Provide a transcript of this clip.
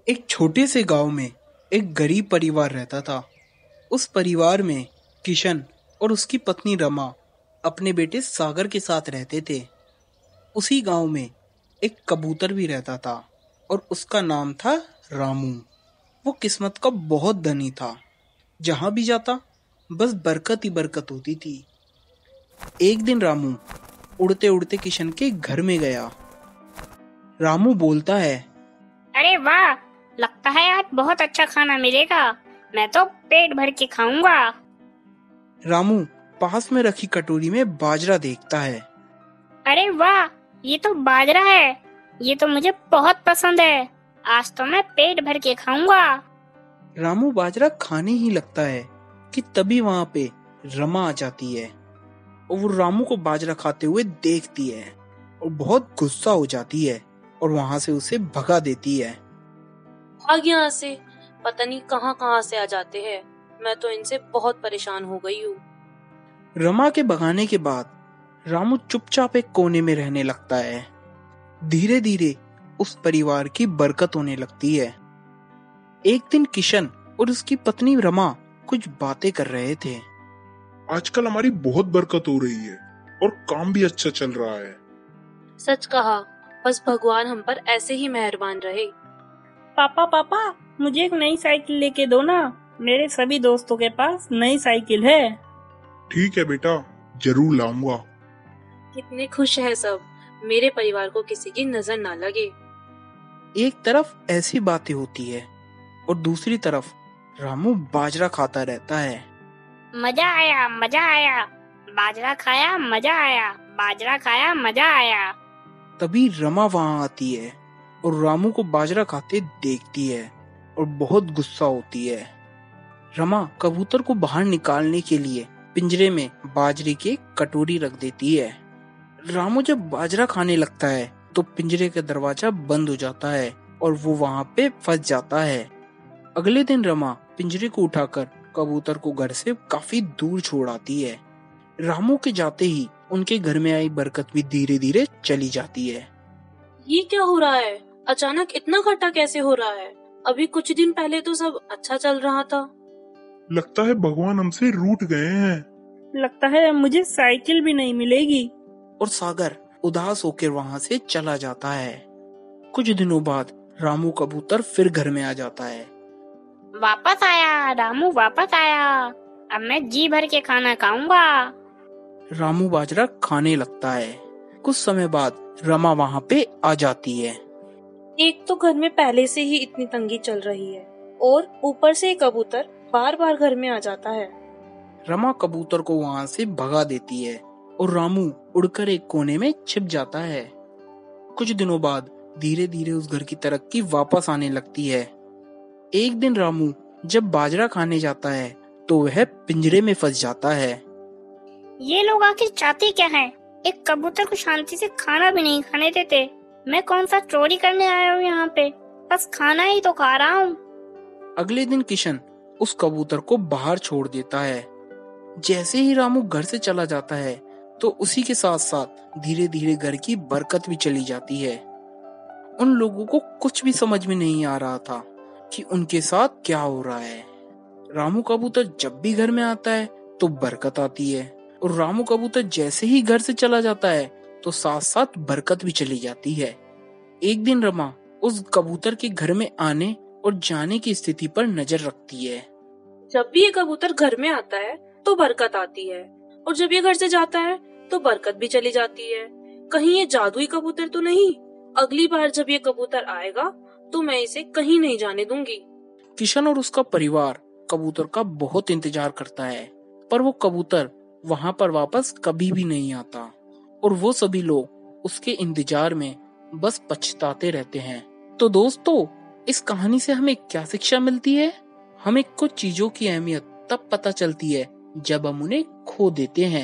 एक छोटे से गांव में एक गरीब परिवार रहता था। उस परिवार में किशन और उसकी पत्नी रमा अपने बेटे सागर के साथ रहते थे। उसी गांव में एक कबूतर भी रहता था और उसका नाम था रामू। वो किस्मत का बहुत धनी था। जहां भी जाता बस बरकत ही बरकत होती थी। एक दिन रामू उड़ते उड़ते किशन के घर में गया। रामू बोलता है, अरे वाह, लगता है आज बहुत अच्छा खाना मिलेगा। मैं तो पेट भर के खाऊंगा। रामू पास में रखी कटोरी में बाजरा देखता है। अरे वाह, ये तो बाजरा है। ये तो मुझे बहुत पसंद है। आज तो मैं पेट भर के खाऊंगा। रामू बाजरा खाने ही लगता है कि तभी वहां पे रमा आ जाती है और वो रामू को बाजरा खाते हुए देखती है और बहुत गुस्सा हो जाती है और वहां से उसे भगा देती है। भाग यहाँ से, पता नहीं कहाँ कहाँ से आ जाते हैं। मैं तो इनसे बहुत परेशान हो गई हूँ। रमा के भगाने के बाद रामू चुपचाप एक कोने में रहने लगता है। धीरे धीरे उस परिवार की बरकत होने लगती है। एक दिन किशन और उसकी पत्नी रमा कुछ बातें कर रहे थे। आजकल हमारी बहुत बरकत हो रही है और काम भी अच्छा चल रहा है। सच कहा, बस भगवान हम पर ऐसे ही मेहरबान रहे। पापा, मुझे एक नई साइकिल लेके दो ना। मेरे सभी दोस्तों के पास नई साइकिल है। ठीक है बेटा, जरूर लाऊंगा। कितने खुश है सब। मेरे परिवार को किसी की नजर ना लगे। एक तरफ ऐसी बातें होती है और दूसरी तरफ रामू बाजरा खाता रहता है। मजा आया, मजा आया। बाजरा खाया, मजा आया। बाजरा खाया, मजा आया। तभी रमा वहां आती है और रामू को बाजरा खाते देखती है और बहुत गुस्सा होती है। रमा कबूतर को बाहर निकालने के लिए पिंजरे में बाजरे की एक कटोरी रख देती है। रामू जब बाजरा खाने लगता है तो पिंजरे का दरवाजा बंद हो जाता है और वो वहां पे फंस जाता है। अगले दिन रमा पिंजरे को उठाकर कबूतर को घर से काफी दूर छोड़ आती है। रामू के जाते ही उनके घर में आई बरकत भी धीरे धीरे चली जाती है। ये क्या हो रहा है? अचानक इतना घाटा कैसे हो रहा है? अभी कुछ दिन पहले तो सब अच्छा चल रहा था। लगता है भगवान हमसे रूठ गए हैं। लगता है मुझे साइकिल भी नहीं मिलेगी। और सागर उदास होकर वहां से चला जाता है। कुछ दिनों बाद रामू कबूतर फिर घर में आ जाता है। वापस आया, रामू वापस आया। अब मैं जी भर के खाना खाऊंगा। रामू बाजरा खाने लगता है। कुछ समय बाद रमा वहां पे आ जाती है। एक तो घर में पहले से ही इतनी तंगी चल रही है और ऊपर से कबूतर बार बार घर में आ जाता है। रमा कबूतर को वहां से भगा देती है और रामू उड़कर एक कोने में छिप जाता है। कुछ दिनों बाद धीरे धीरे उस घर की तरक्की वापस आने लगती है। एक दिन रामू जब बाजरा खाने जाता है तो वह पिंजरे में फंस जाता है। ये लोग आखिर चाहते क्या हैं? एक कबूतर को शांति से खाना भी नहीं खाने देते। मैं कौन सा चोरी करने आया हूँ यहाँ पे? बस खाना ही तो खा रहा हूँ। अगले दिन किशन उस कबूतर को बाहर छोड़ देता है। जैसे ही रामू घर से चला जाता है तो उसी के साथ साथ धीरे धीरे घर की बरकत भी चली जाती है। उन लोगों को कुछ भी समझ में नहीं आ रहा था कि उनके साथ क्या हो रहा है। रामू कबूतर जब भी घर में आता है तो बरकत आती है और रामू कबूतर जैसे ही घर से चला जाता है तो साथ साथ बरकत भी चली जाती है। एक दिन रमा उस कबूतर के घर में आने और जाने की स्थिति पर नजर रखती है। जब भी ये कबूतर घर में आता है तो बरकत आती है और जब ये घर से जाता है तो बरकत भी चली जाती है। कहीं ये जादुई कबूतर तो नहीं? अगली बार जब ये कबूतर आएगा तो मैं इसे कहीं नहीं जाने दूंगी। किशन और उसका परिवार कबूतर का बहुत इंतजार करता है पर वो कबूतर वहां पर वापस कभी भी नहीं आता और वो सभी लोग उसके इंतजार में बस पछताते रहते हैं। तो दोस्तों, इस कहानी से हमें क्या शिक्षा मिलती है? हमें कुछ चीजों की अहमियत तब पता चलती है जब हम उन्हें खो देते हैं।